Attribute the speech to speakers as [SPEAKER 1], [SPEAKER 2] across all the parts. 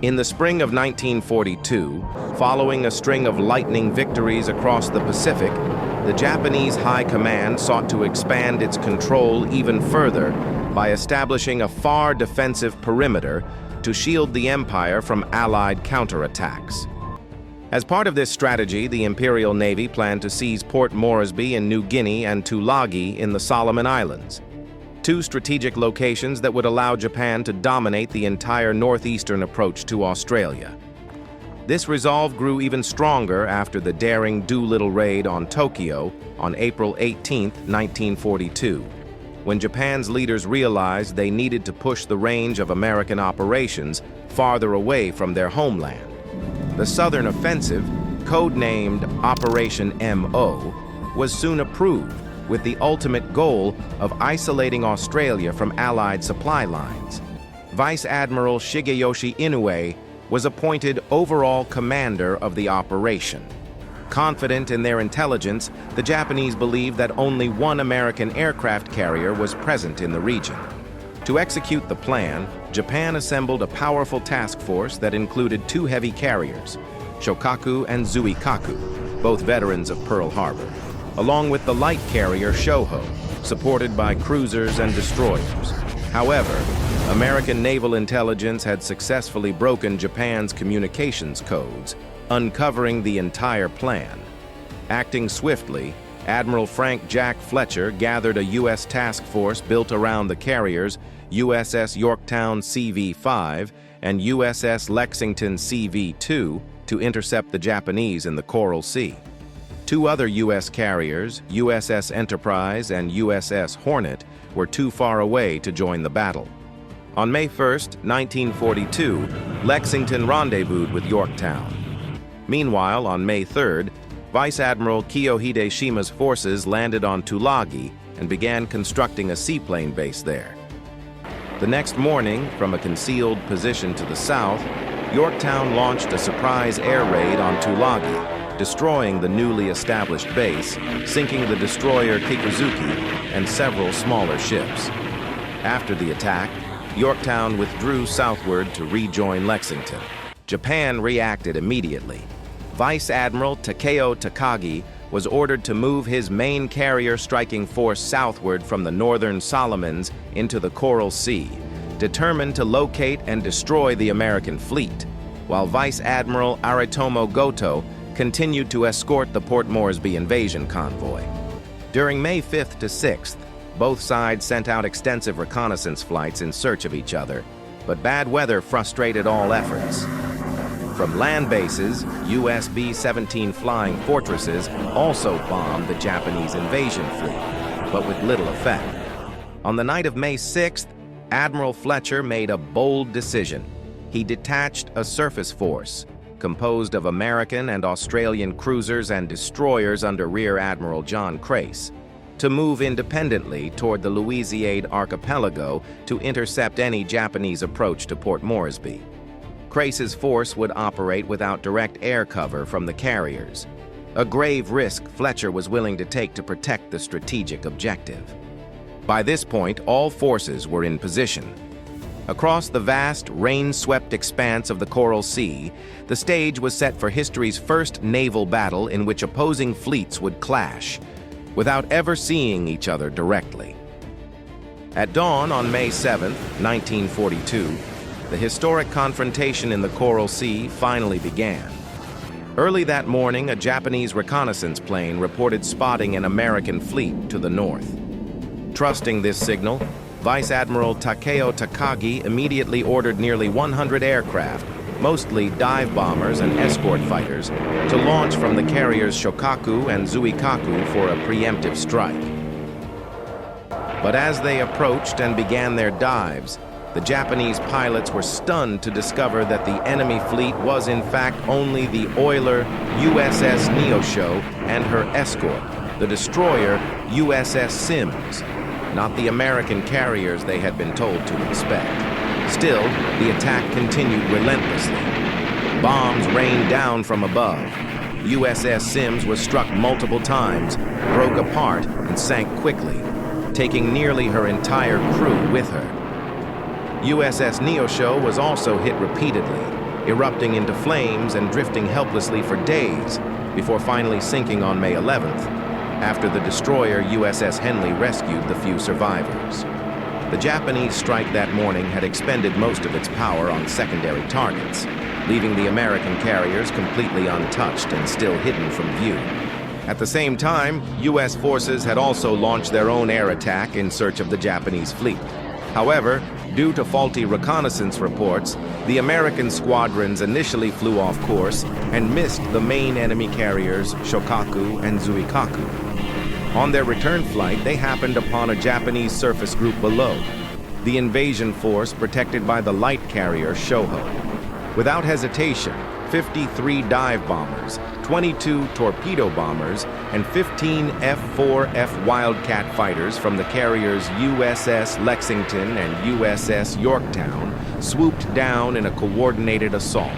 [SPEAKER 1] In the spring of 1942, following a string of lightning victories across the Pacific, the Japanese High Command sought to expand its control even further by establishing a far defensive perimeter to shield the empire from Allied counterattacks. As part of this strategy, the Imperial Navy planned to seize Port Moresby in New Guinea and Tulagi in the Solomon Islands, two strategic locations that would allow Japan to dominate the entire northeastern approach to Australia. This resolve grew even stronger after the daring Doolittle raid on Tokyo on April 18, 1942, when Japan's leaders realized they needed to push the range of American operations farther away from their homeland. The Southern Offensive, codenamed Operation MO, was soon approved, with the ultimate goal of isolating Australia from Allied supply lines. Vice Admiral Shigeyoshi Inoue was appointed overall commander of the operation. Confident in their intelligence, the Japanese believed that only one American aircraft carrier was present in the region. To execute the plan, Japan assembled a powerful task force that included two heavy carriers, Shōkaku and Zuikaku, both veterans of Pearl Harbor, along with the light carrier Shōhō, supported by cruisers and destroyers. However, American naval intelligence had successfully broken Japan's communications codes, uncovering the entire plan. Acting swiftly, Admiral Frank Jack Fletcher gathered a U.S. task force built around the carriers USS Yorktown CV-5 and USS Lexington CV-2 to intercept the Japanese in the Coral Sea. Two other U.S. carriers, USS Enterprise and USS Hornet, were too far away to join the battle. On May 1, 1942, Lexington rendezvoused with Yorktown. Meanwhile, on May 3rd, Vice Admiral Kiyohide Shima's forces landed on Tulagi and began constructing a seaplane base there. The next morning, from a concealed position to the south, Yorktown launched a surprise air raid on Tulagi, destroying the newly established base, sinking the destroyer Kikuzuki and several smaller ships. After the attack, Yorktown withdrew southward to rejoin Lexington. Japan reacted immediately. Vice Admiral Takeo Takagi was ordered to move his main carrier striking force southward from the northern Solomons into the Coral Sea, determined to locate and destroy the American fleet, while Vice Admiral Aritomo Goto continued to escort the Port Moresby invasion convoy. During May 5th to 6th, both sides sent out extensive reconnaissance flights in search of each other, but bad weather frustrated all efforts. From land bases, US B-17 flying fortresses also bombed the Japanese invasion fleet, but with little effect. On the night of May 6th, Admiral Fletcher made a bold decision. He detached a surface force, composed of American and Australian cruisers and destroyers under Rear Admiral John Crace, to move independently toward the Louisiade archipelago to intercept any Japanese approach to Port Moresby. Crace's force would operate without direct air cover from the carriers, a grave risk Fletcher was willing to take to protect the strategic objective. By this point, all forces were in position. Across the vast, rain-swept expanse of the Coral Sea, the stage was set for history's first naval battle in which opposing fleets would clash, without ever seeing each other directly. At dawn on May 7, 1942, the historic confrontation in the Coral Sea finally began. Early that morning, a Japanese reconnaissance plane reported spotting an American fleet to the north. Trusting this signal, Vice Admiral Takeo Takagi immediately ordered nearly 100 aircraft, mostly dive bombers and escort fighters, to launch from the carriers Shōkaku and Zuikaku for a preemptive strike. But as they approached and began their dives, the Japanese pilots were stunned to discover that the enemy fleet was in fact only the oiler USS Neosho and her escort, the destroyer USS Sims, not the American carriers they had been told to expect. Still, the attack continued relentlessly. Bombs rained down from above. USS Sims was struck multiple times, broke apart, and sank quickly, taking nearly her entire crew with her. USS Neosho was also hit repeatedly, erupting into flames and drifting helplessly for days before finally sinking on May 11th, after the destroyer USS Henley rescued the few survivors. The Japanese strike that morning had expended most of its power on secondary targets, leaving the American carriers completely untouched and still hidden from view. At the same time, U.S. forces had also launched their own air attack in search of the Japanese fleet. However, due to faulty reconnaissance reports, the American squadrons initially flew off course and missed the main enemy carriers Shōkaku and Zuikaku. On their return flight, they happened upon a Japanese surface group below, the invasion force protected by the light carrier Shōhō. Without hesitation, 53 dive bombers, 22 torpedo bombers, and 15 F-4F Wildcat fighters from the carriers USS Lexington and USS Yorktown swooped down in a coordinated assault.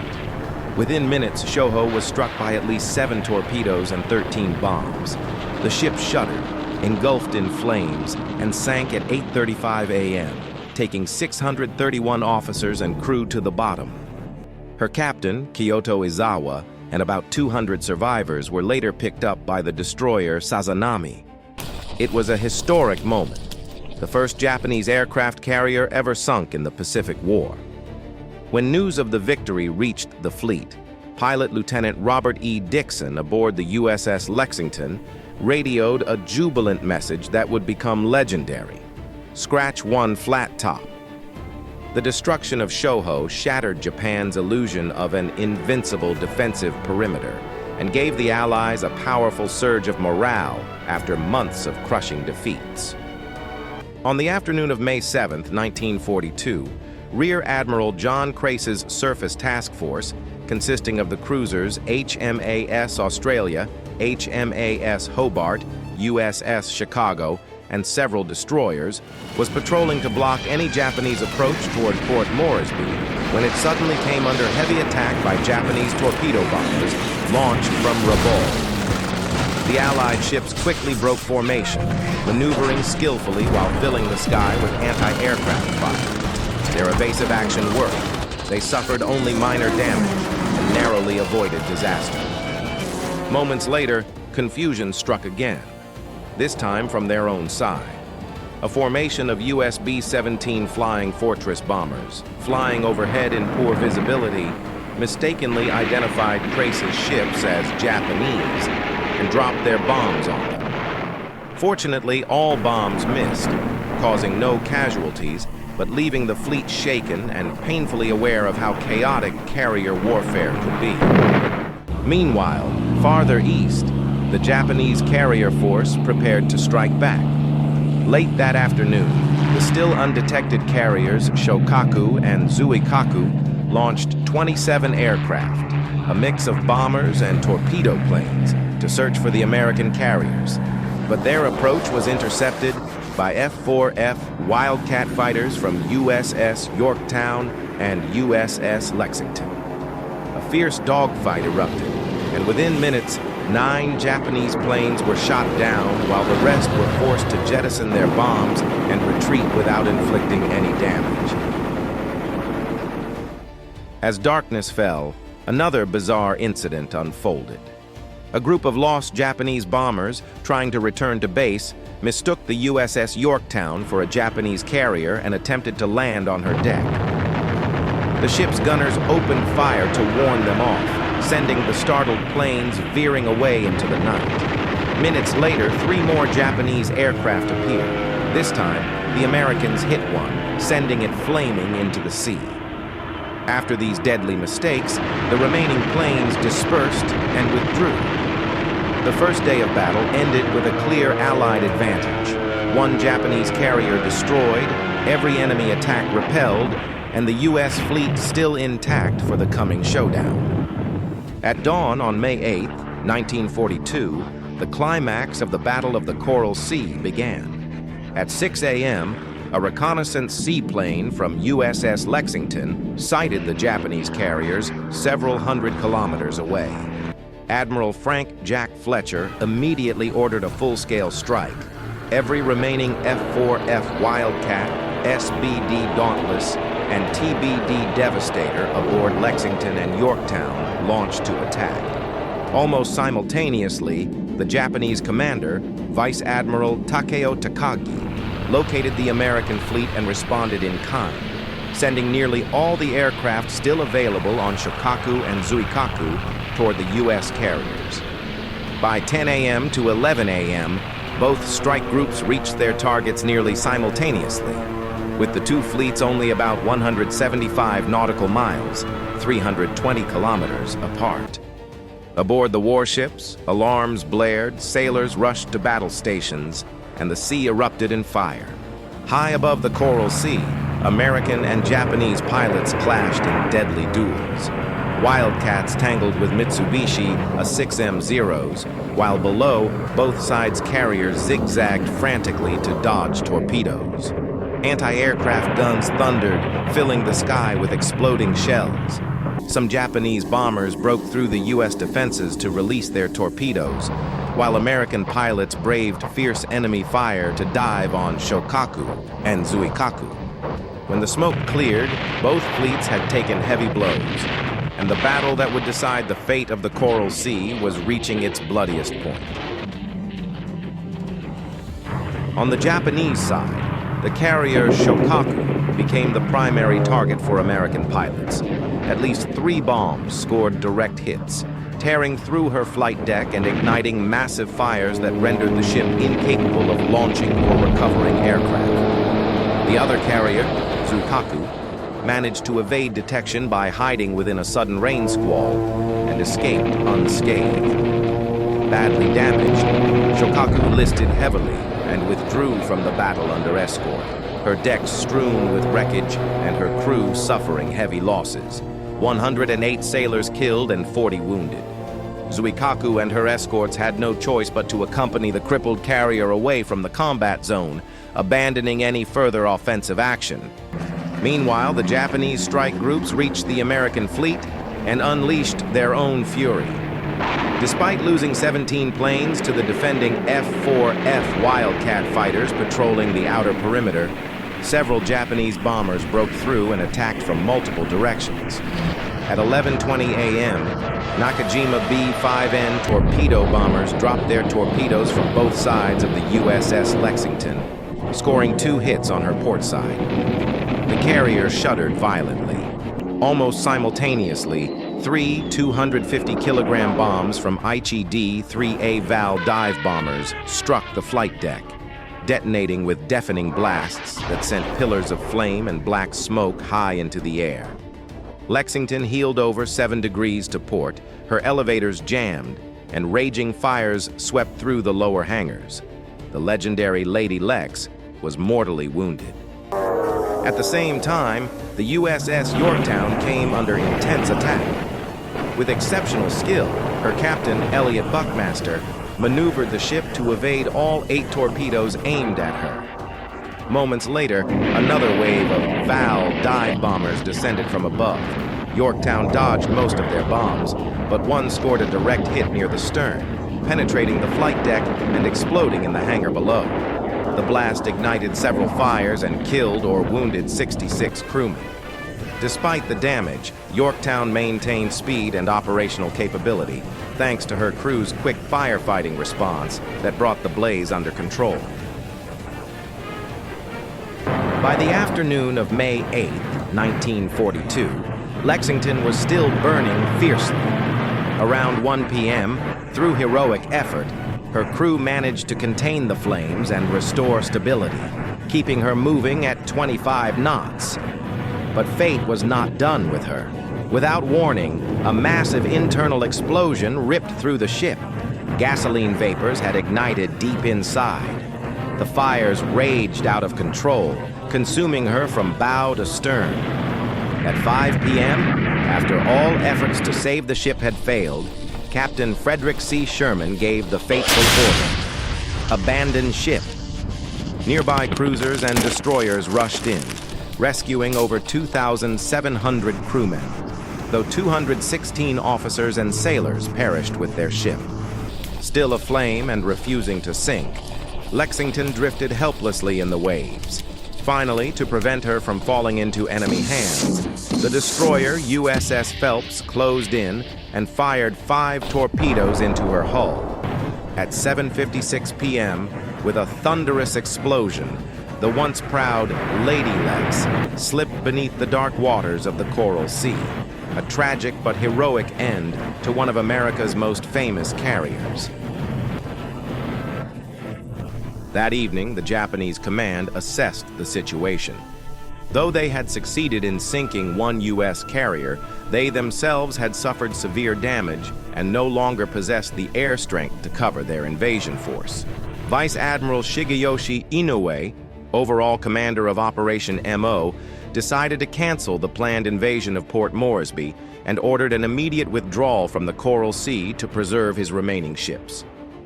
[SPEAKER 1] Within minutes, Shōhō was struck by at least 7 torpedoes and 13 bombs. The ship shuddered, engulfed in flames, and sank at 8:35 a.m., taking 631 officers and crew to the bottom. Her captain, Kyoto Izawa, and about 200 survivors were later picked up by the destroyer Sazanami. It was a historic moment, the first Japanese aircraft carrier ever sunk in the Pacific War. When news of the victory reached the fleet, Pilot Lieutenant Robert E. Dixon aboard the USS Lexington radioed a jubilant message that would become legendary: "Scratch one flat top." The destruction of Shōhō shattered Japan's illusion of an invincible defensive perimeter and gave the Allies a powerful surge of morale after months of crushing defeats. On the afternoon of May 7, 1942, Rear Admiral John Crace's surface task force, consisting of the cruisers HMAS Australia, HMAS Hobart, USS Chicago, and several destroyers, was patrolling to block any Japanese approach toward Port Moresby when it suddenly came under heavy attack by Japanese torpedo bombers launched from Rabaul. The Allied ships quickly broke formation, maneuvering skillfully while filling the sky with anti-aircraft fire. Their evasive action worked. They suffered only minor damage and narrowly avoided disaster. Moments later, confusion struck again, this time from their own side. A formation of US B-17 Flying Fortress bombers, flying overhead in poor visibility, mistakenly identified Crace's ships as Japanese and dropped their bombs on them. Fortunately, all bombs missed, causing no casualties, but leaving the fleet shaken and painfully aware of how chaotic carrier warfare could be. Meanwhile, farther east, the Japanese carrier force prepared to strike back. Late that afternoon, the still undetected carriers Shōkaku and Zuikaku launched 27 aircraft, a mix of bombers and torpedo planes, to search for the American carriers. But their approach was intercepted by F-4F Wildcat fighters from USS Yorktown and USS Lexington. A fierce dogfight erupted, and within minutes, 9 Japanese planes were shot down while the rest were forced to jettison their bombs and retreat without inflicting any damage. As darkness fell, another bizarre incident unfolded. A group of lost Japanese bombers trying to return to base mistook the USS Yorktown for a Japanese carrier and attempted to land on her deck. The ship's gunners opened fire to warn them off, sending the startled planes veering away into the night. Minutes later, 3 more Japanese aircraft appeared. This time, the Americans hit one, sending it flaming into the sea. After these deadly mistakes, the remaining planes dispersed and withdrew. The first day of battle ended with a clear Allied advantage. 1 Japanese carrier destroyed, every enemy attack repelled, and the U.S. fleet still intact for the coming showdown. At dawn on May 8, 1942, the climax of the Battle of the Coral Sea began. At 6 a.m., a reconnaissance seaplane from USS Lexington sighted the Japanese carriers several hundred kilometers away. Admiral Frank Jack Fletcher immediately ordered a full-scale strike. Every remaining F-4F Wildcat, SBD Dauntless, and TBD Devastator aboard Lexington and Yorktown launched to attack. Almost simultaneously, the Japanese commander, Vice Admiral Takeo Takagi, located the American fleet and responded in kind, sending nearly all the aircraft still available on Shōkaku and Zuikaku toward the U.S. carriers. By 10 a.m. to 11 a.m., both strike groups reached their targets nearly simultaneously, with the two fleets only about 175 nautical miles, 320 kilometers apart. Aboard the warships, alarms blared, sailors rushed to battle stations, and the sea erupted in fire. High above the Coral Sea, American and Japanese pilots clashed in deadly duels. Wildcats tangled with Mitsubishi A-6M-0s, while below, both sides' carriers zigzagged frantically to dodge torpedoes. Anti-aircraft guns thundered, filling the sky with exploding shells. Some Japanese bombers broke through the U.S. defenses to release their torpedoes, while American pilots braved fierce enemy fire to dive on Shōkaku and Zuikaku. When the smoke cleared, both fleets had taken heavy blows, and the battle that would decide the fate of the Coral Sea was reaching its bloodiest point. On the Japanese side, the carrier Shōkaku became the primary target for American pilots. At least 3 bombs scored direct hits, tearing through her flight deck and igniting massive fires that rendered the ship incapable of launching or recovering aircraft. The other carrier, Zuikaku, managed to evade detection by hiding within a sudden rain squall and escaped unscathed. Badly damaged, Shōkaku listed heavily and withdrew from the battle under escort, her decks strewn with wreckage and her crew suffering heavy losses. 108 sailors killed and 40 wounded. Zuikaku and her escorts had no choice but to accompany the crippled carrier away from the combat zone, abandoning any further offensive action. Meanwhile, the Japanese strike groups reached the American fleet and unleashed their own fury. Despite losing 17 planes to the defending F-4F Wildcat fighters patrolling the outer perimeter, several Japanese bombers broke through and attacked from multiple directions. At 11:20 a.m., Nakajima B-5N torpedo bombers dropped their torpedoes from both sides of the USS Lexington, scoring 2 hits on her port side. The carrier shuddered violently. Almost simultaneously, 3 250-kilogram bombs from Aichi D-3A Val dive bombers struck the flight deck, detonating with deafening blasts that sent pillars of flame and black smoke high into the air. Lexington heeled over 7 degrees to port, her elevators jammed, and raging fires swept through the lower hangars. The legendary Lady Lex was mortally wounded. At the same time, the USS Yorktown came under intense attack. With exceptional skill, her captain, Elliot Buckmaster, maneuvered the ship to evade all 8 torpedoes aimed at her. Moments later, another wave of Val dive bombers descended from above. Yorktown dodged most of their bombs, but one scored a direct hit near the stern, penetrating the flight deck and exploding in the hangar below. The blast ignited several fires and killed or wounded 66 crewmen. Despite the damage, Yorktown maintained speed and operational capability, thanks to her crew's quick firefighting response that brought the blaze under control. By the afternoon of May 8, 1942, Lexington was still burning fiercely. Around 1 p.m., through heroic effort, her crew managed to contain the flames and restore stability, keeping her moving at 25 knots. But fate was not done with her. Without warning, a massive internal explosion ripped through the ship. Gasoline vapors had ignited deep inside. The fires raged out of control, consuming her from bow to stern. At 5 p.m., after all efforts to save the ship had failed, Captain Frederick C. Sherman gave the fateful order: abandon ship. Nearby cruisers and destroyers rushed in, rescuing over 2,700 crewmen, though 216 officers and sailors perished with their ship. Still aflame and refusing to sink, Lexington drifted helplessly in the waves. Finally, to prevent her from falling into enemy hands, the destroyer USS Phelps closed in and fired 5 torpedoes into her hull. At 7:56 p.m., with a thunderous explosion, the once proud Lady Lex slipped beneath the dark waters of the Coral Sea, a tragic but heroic end to one of America's most famous carriers. That evening, the Japanese command assessed the situation. Though they had succeeded in sinking one U.S. carrier, they themselves had suffered severe damage and no longer possessed the air strength to cover their invasion force. Vice Admiral Shigeyoshi Inoue, overall commander of Operation MO, decided to cancel the planned invasion of Port Moresby and ordered an immediate withdrawal from the Coral Sea to preserve his remaining ships.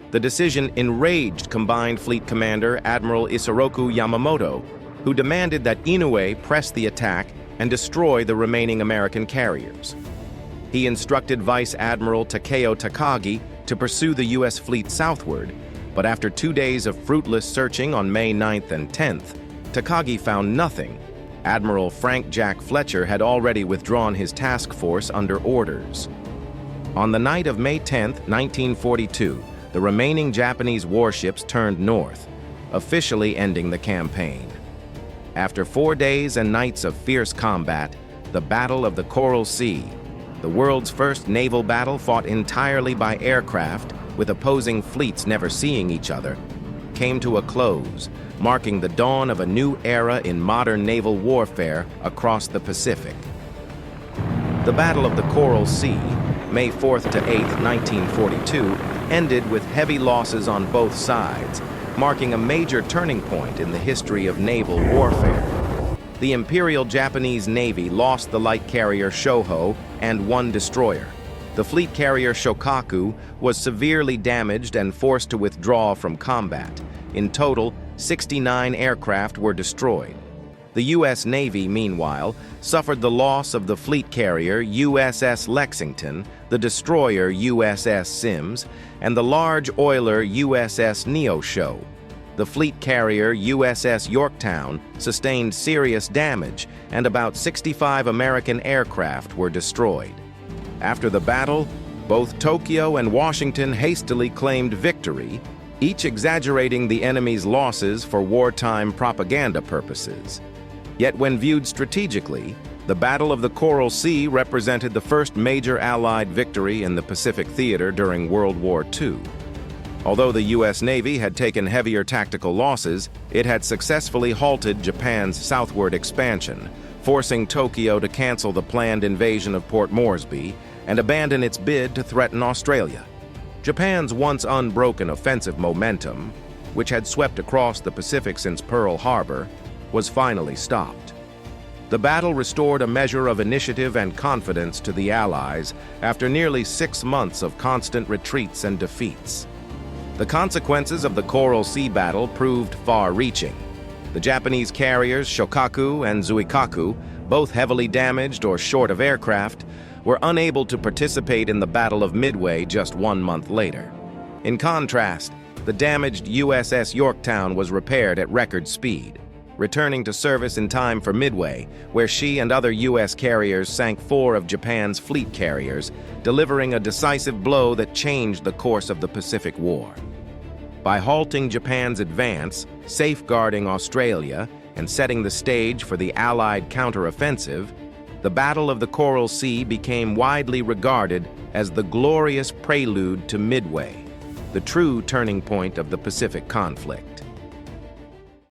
[SPEAKER 1] The decision enraged Combined Fleet Commander Admiral Isoroku Yamamoto, who demanded that Inoue press the attack and destroy the remaining American carriers. He instructed Vice Admiral Takeo Takagi to pursue the U.S. fleet southward, but after 2 days of fruitless searching on May 9th and 10th, Takagi found nothing. Admiral Frank Jack Fletcher had already withdrawn his task force under orders. On the night of May 10th, 1942, the remaining Japanese warships turned north, officially ending the campaign. After 4 days and nights of fierce combat, the Battle of the Coral Sea, the world's first naval battle fought entirely by aircraft, with opposing fleets never seeing each other, came to a close, marking the dawn of a new era in modern naval warfare across the Pacific. The Battle of the Coral Sea, May 4th to 8th, 1942, ended with heavy losses on both sides, marking a major turning point in the history of naval warfare. The Imperial Japanese Navy lost the light carrier Shōhō and 1 destroyer. The fleet carrier Shōkaku was severely damaged and forced to withdraw from combat. In total, 69 aircraft were destroyed. The U.S. Navy, meanwhile, suffered the loss of the fleet carrier USS Lexington, the destroyer USS Sims, and the large oiler USS Neosho. The fleet carrier USS Yorktown sustained serious damage, and about 65 American aircraft were destroyed. After the battle, both Tokyo and Washington hastily claimed victory, each exaggerating the enemy's losses for wartime propaganda purposes. Yet when viewed strategically, the Battle of the Coral Sea represented the first major Allied victory in the Pacific theater during World War II. Although the U.S. Navy had taken heavier tactical losses, it had successfully halted Japan's southward expansion, forcing Tokyo to cancel the planned invasion of Port Moresby and abandon its bid to threaten Australia. Japan's once unbroken offensive momentum, which had swept across the Pacific since Pearl Harbor, was finally stopped. The battle restored a measure of initiative and confidence to the Allies after nearly 6 months of constant retreats and defeats. The consequences of the Coral Sea battle proved far-reaching. The Japanese carriers Shōkaku and Zuikaku, both heavily damaged or short of aircraft, were unable to participate in the Battle of Midway just 1 month later. In contrast, the damaged USS Yorktown was repaired at record speed, returning to service in time for Midway, where she and other U.S. carriers sank 4 of Japan's fleet carriers, delivering a decisive blow that changed the course of the Pacific War. By halting Japan's advance, safeguarding Australia, and setting the stage for the Allied counteroffensive, the Battle of the Coral Sea became widely regarded as the glorious prelude to Midway, the true turning point of the Pacific conflict.